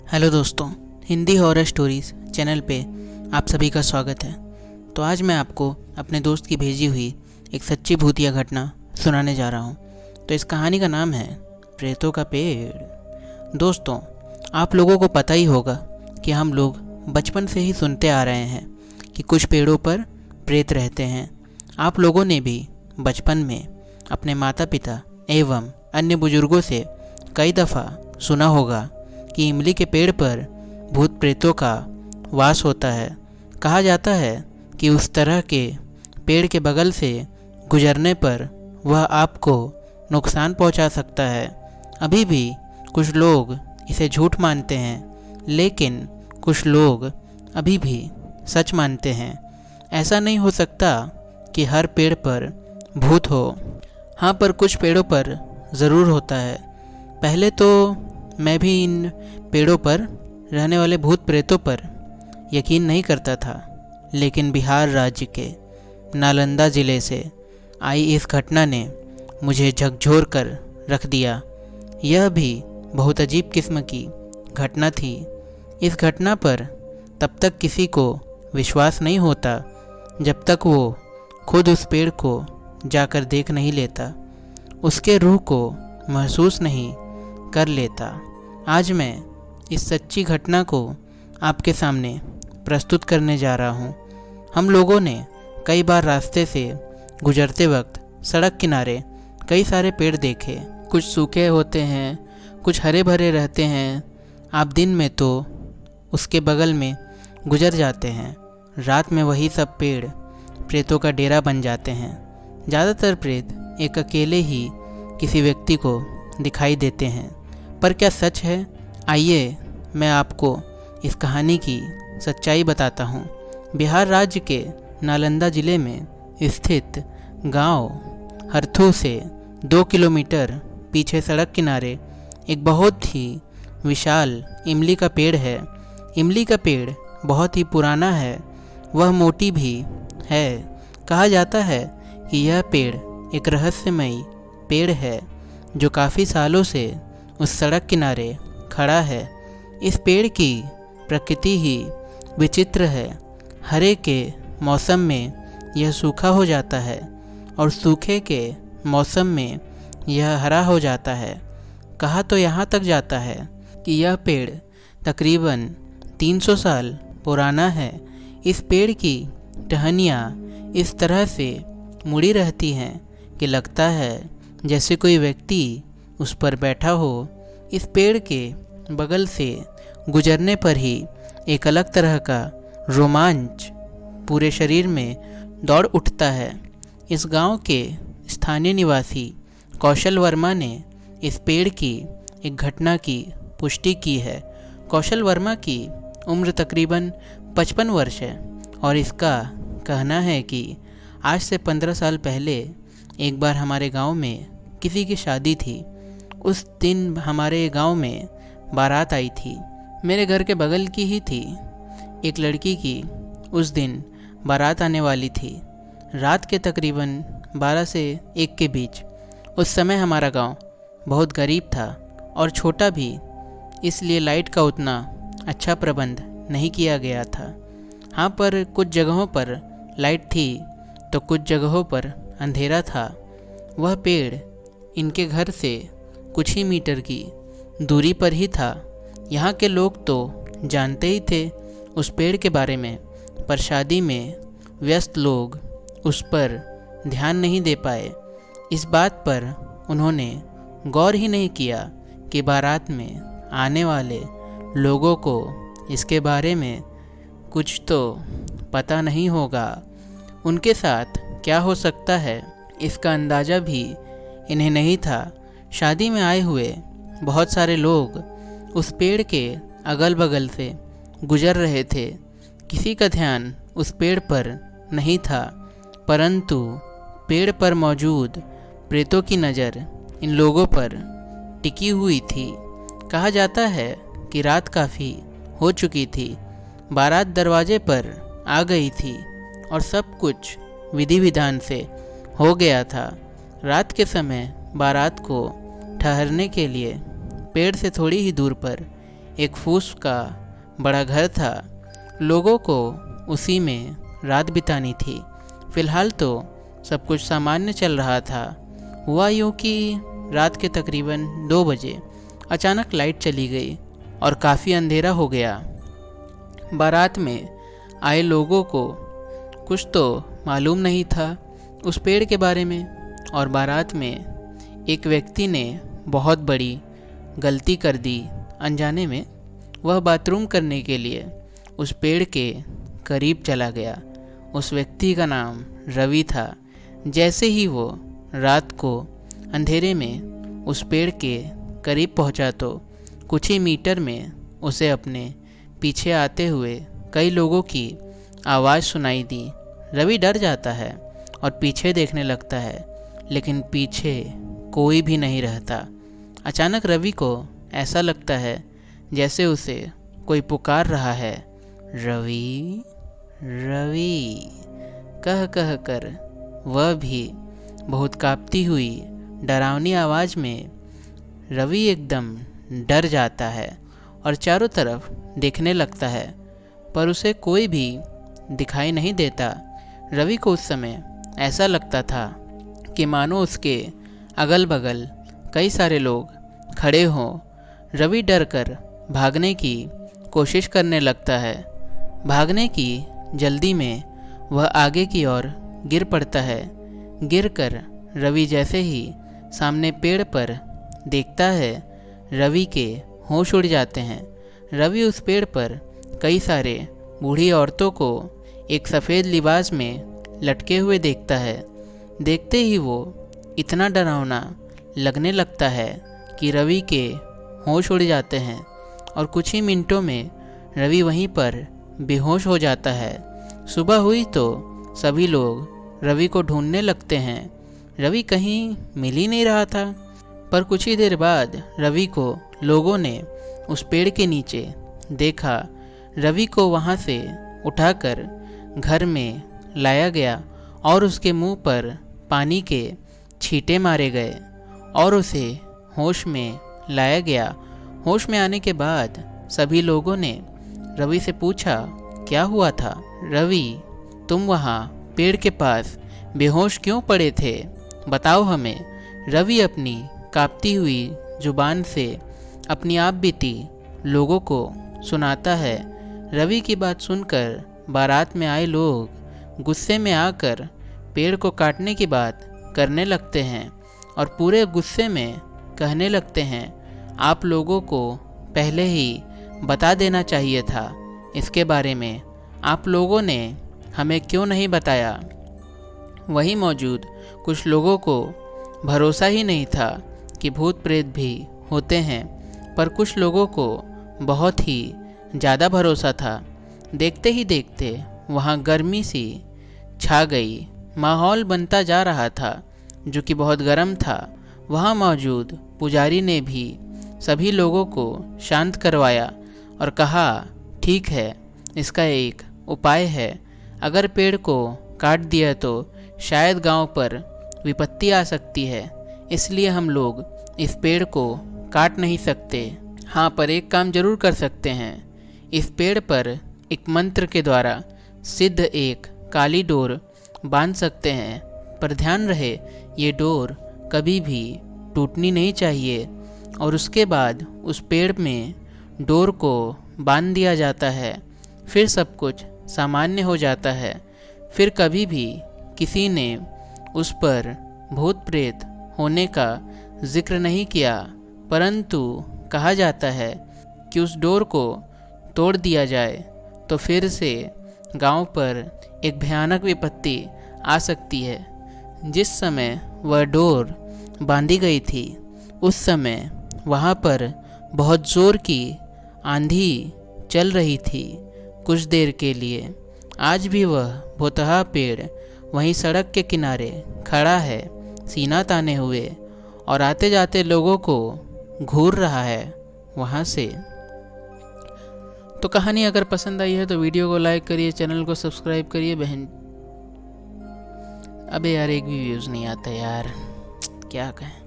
Hello दोस्तों, Hindi horror stories channel पे आप सभी का स्वागत है। तो आज मैं आपको अपने दोस्त की भेजी हुई एक सच्ची भूतिया घटना सुनाने जा रहा हूँ। तो इस कहानी का नाम है प्रेतों का पेड़। दोस्तों, आप लोगों को पता ही होगा कि हम लोग बचपन से ही सुनते आ रहे हैं कि कुछ पेड़ों पर प्रेत रहते हैं। आप लोगों ने भी बचपन में अपने माता पिता एवं अन्य बुजुर्गों से कई दफ़ा सुना होगा कि इमली के पेड़ पर भूत प्रेतों का वास होता है। कहा जाता है कि उस तरह के पेड़ के बगल से गुजरने पर वह आपको नुकसान पहुंचा सकता है। अभी भी कुछ लोग इसे झूठ मानते हैं, लेकिन कुछ लोग अभी भी सच मानते हैं। ऐसा नहीं हो सकता कि हर पेड़ पर भूत हो। हाँ, पर कुछ पेड़ों पर ज़रूर होता है। पहले तो मैं भी इन पेड़ों पर रहने वाले भूत प्रेतों पर यकीन नहीं करता था, लेकिन बिहार राज्य के नालंदा ज़िले से आई इस घटना ने मुझे झकझोर कर रख दिया। यह भी बहुत अजीब किस्म की घटना थी। इस घटना पर तब तक किसी को विश्वास नहीं होता जब तक वो खुद उस पेड़ को जाकर देख नहीं लेता, उसके रूह को महसूस नहीं कर लेता। आज मैं इस सच्ची घटना को आपके सामने प्रस्तुत करने जा रहा हूँ। हम लोगों ने कई बार रास्ते से गुजरते वक्त सड़क किनारे कई सारे पेड़ देखे। कुछ सूखे होते हैं, कुछ हरे भरे रहते हैं। आप दिन में तो उसके बगल में गुजर जाते हैं, रात में वही सब पेड़ प्रेतों का डेरा बन जाते हैं। ज़्यादातर प्रेत एक अकेले ही किसी व्यक्ति को दिखाई देते हैं। पर क्या सच है? आइए मैं आपको इस कहानी की सच्चाई बताता हूँ। बिहार राज्य के नालंदा ज़िले में स्थित गांव हरथू से 2 किलोमीटर पीछे सड़क किनारे एक बहुत ही विशाल इमली का पेड़ है। इमली का पेड़ बहुत ही पुराना है, वह मोटी भी है। कहा जाता है कि यह पेड़ एक रहस्यमयी पेड़ है जो काफ़ी सालों से उस सड़क किनारे खड़ा है। इस पेड़ की प्रकृति ही विचित्र है। हरे के मौसम में यह सूखा हो जाता है और सूखे के मौसम में यह हरा हो जाता है। कहा तो यहाँ तक जाता है कि यह पेड़ तकरीबन 300 साल पुराना है। इस पेड़ की टहनियाँ इस तरह से मुड़ी रहती हैं कि लगता है जैसे कोई व्यक्ति उस पर बैठा हो। इस पेड़ के बगल से गुजरने पर ही एक अलग तरह का रोमांच पूरे शरीर में दौड़ उठता है। इस गांव के स्थानीय निवासी कौशल वर्मा ने इस पेड़ की एक घटना की पुष्टि की है। कौशल वर्मा की उम्र तकरीबन 55 वर्ष है और इसका कहना है कि आज से 15 साल पहले एक बार हमारे गांव में किसी की शादी थी। उस दिन हमारे गांव में बारात आई थी। मेरे घर के बगल की ही थी। एक लड़की की उस दिन बारात आने वाली थी। रात के तकरीबन 12 से 1 के बीच। उस समय हमारा गांव बहुत गरीब था और छोटा भी, इसलिए लाइट का उतना अच्छा प्रबंध नहीं किया गया था। हाँ, पर कुछ जगहों पर लाइट थी तो कुछ जगहों पर अंधेरा था। वह पेड़ इनके घर से कुछ ही मीटर की दूरी पर ही था। यहाँ के लोग तो जानते ही थे उस पेड़ के बारे में, पर शादी में व्यस्त लोग उस पर ध्यान नहीं दे पाए। इस बात पर उन्होंने गौर ही नहीं किया कि बारात में आने वाले लोगों को इसके बारे में कुछ तो पता नहीं होगा। उनके साथ क्या हो सकता है इसका अंदाज़ा भी इन्हें नहीं था। शादी में आए हुए बहुत सारे लोग उस पेड़ के अगल बगल से गुजर रहे थे। किसी का ध्यान उस पेड़ पर नहीं था, परंतु पेड़ पर मौजूद प्रेतों की नज़र इन लोगों पर टिकी हुई थी। कहा जाता है कि रात काफ़ी हो चुकी थी। बारात दरवाजे पर आ गई थी और सब कुछ विधि विधान से हो गया था। रात के समय बारात को ठहरने के लिए पेड़ से थोड़ी ही दूर पर एक फूस का बड़ा घर था। लोगों को उसी में रात बितानी थी। फिलहाल तो सब कुछ सामान्य चल रहा था। हुआ यूँ कि रात के तकरीबन 2 बजे अचानक लाइट चली गई और काफ़ी अंधेरा हो गया। बारात में आए लोगों को कुछ तो मालूम नहीं था उस पेड़ के बारे में, और बारात में एक व्यक्ति ने बहुत बड़ी गलती कर दी। अनजाने में वह बाथरूम करने के लिए उस पेड़ के करीब चला गया। उस व्यक्ति का नाम रवि था। जैसे ही वो रात को अंधेरे में उस पेड़ के करीब पहुंचा तो कुछ ही मीटर में उसे अपने पीछे आते हुए कई लोगों की आवाज़ सुनाई दी। रवि डर जाता है और पीछे देखने लगता है, लेकिन पीछे कोई भी नहीं रहता। अचानक रवि को ऐसा लगता है जैसे उसे कोई पुकार रहा है, रवि रवि कह कह कर। वह भी बहुत कांपती हुई डरावनी आवाज़ में। रवि एकदम डर जाता है और चारों तरफ देखने लगता है, पर उसे कोई भी दिखाई नहीं देता। रवि को उस समय ऐसा लगता था कि मानो उसके अगल बगल कई सारे लोग खड़े हों। रवि डर कर भागने की कोशिश करने लगता है। भागने की जल्दी में वह आगे की ओर गिर पड़ता है। गिरकर रवि जैसे ही सामने पेड़ पर देखता है, रवि के होश उड़ जाते हैं। रवि उस पेड़ पर कई सारे बूढ़ी औरतों को एक सफ़ेद लिबास में लटके हुए देखता है। देखते ही वो इतना डरावना लगने लगता है कि रवि के होश उड़ जाते हैं और कुछ ही मिनटों में रवि वहीं पर बेहोश हो जाता है। सुबह हुई तो सभी लोग रवि को ढूंढने लगते हैं। रवि कहीं मिल ही नहीं रहा था। पर कुछ ही देर बाद रवि को लोगों ने उस पेड़ के नीचे देखा। रवि को वहाँ से उठाकर घर में लाया गया और उसके मुंह पर पानी के छींटे मारे गए और उसे होश में लाया गया। होश में आने के बाद सभी लोगों ने रवि से पूछा, क्या हुआ था? रवि, तुम वहाँ पेड़ के पास बेहोश क्यों पड़े थे? बताओ हमें। रवि अपनी कांपती हुई जुबान से अपनी आप बीती लोगों को सुनाता है। रवि की बात सुनकर बारात में आए लोग गुस्से में आकर पेड़ को काटने की बात करने लगते हैं और पूरे गुस्से में कहने लगते हैं, आप लोगों को पहले ही बता देना चाहिए था इसके बारे में। आप लोगों ने हमें क्यों नहीं बताया? वहीं मौजूद कुछ लोगों को भरोसा ही नहीं था कि भूत प्रेत भी होते हैं, पर कुछ लोगों को बहुत ही ज़्यादा भरोसा था। देखते ही देखते वहाँ गर्मी सी छा गई। माहौल बनता जा रहा था जो कि बहुत गर्म था। वहाँ मौजूद पुजारी ने भी सभी लोगों को शांत करवाया और कहा, ठीक है, इसका एक उपाय है। अगर पेड़ को काट दिया तो शायद गांव पर विपत्ति आ सकती है, इसलिए हम लोग इस पेड़ को काट नहीं सकते। हाँ, पर एक काम जरूर कर सकते हैं। इस पेड़ पर एक मंत्र के द्वारा सिद्ध एक काली डोर बांध सकते हैं, पर ध्यान रहे ये डोर कभी भी टूटनी नहीं चाहिए। और उसके बाद उस पेड़ में डोर को बांध दिया जाता है, फिर सब कुछ सामान्य हो जाता है। फिर कभी भी किसी ने उस पर भूत प्रेत होने का जिक्र नहीं किया, परंतु कहा जाता है कि उस डोर को तोड़ दिया जाए तो फिर से गांव पर एक भयानक विपत्ति आ सकती है। जिस समय वह डोर बांधी गई थी उस समय वहाँ पर बहुत ज़ोर की आंधी चल रही थी कुछ देर के लिए। आज भी वह भोतहा पेड़ वहीं सड़क के किनारे खड़ा है, सीना ताने हुए, और आते जाते लोगों को घूर रहा है वहाँ से। तो कहानी अगर पसंद आई है तो वीडियो को लाइक करिए, चैनल को सब्सक्राइब करिए। बहन, अबे यार एक भी व्यूज़ नहीं आता यार, क्या कहें।